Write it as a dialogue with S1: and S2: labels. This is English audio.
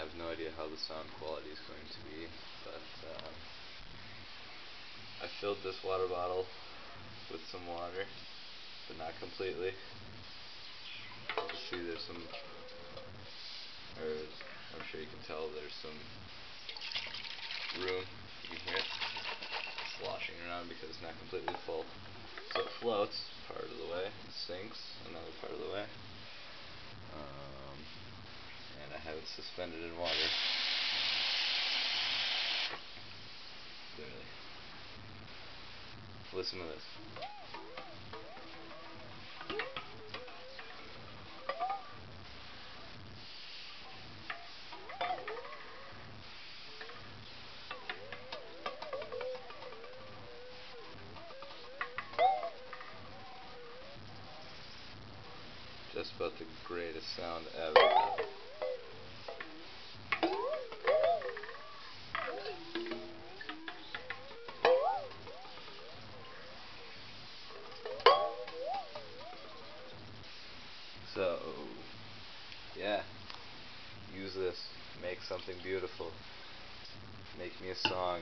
S1: have no idea how the sound quality is going to be, but I filled this water bottle with some water, but not completely. You see there's some, or I'm sure you can tell there's some room. You can hear it sloshing around because it's not completely full. So it floats part of the way, it sinks another part of the way, and I have it suspended in water. Clearly. Listen to this. Just about the greatest sound ever. So, yeah, use this, make something beautiful, make me a song.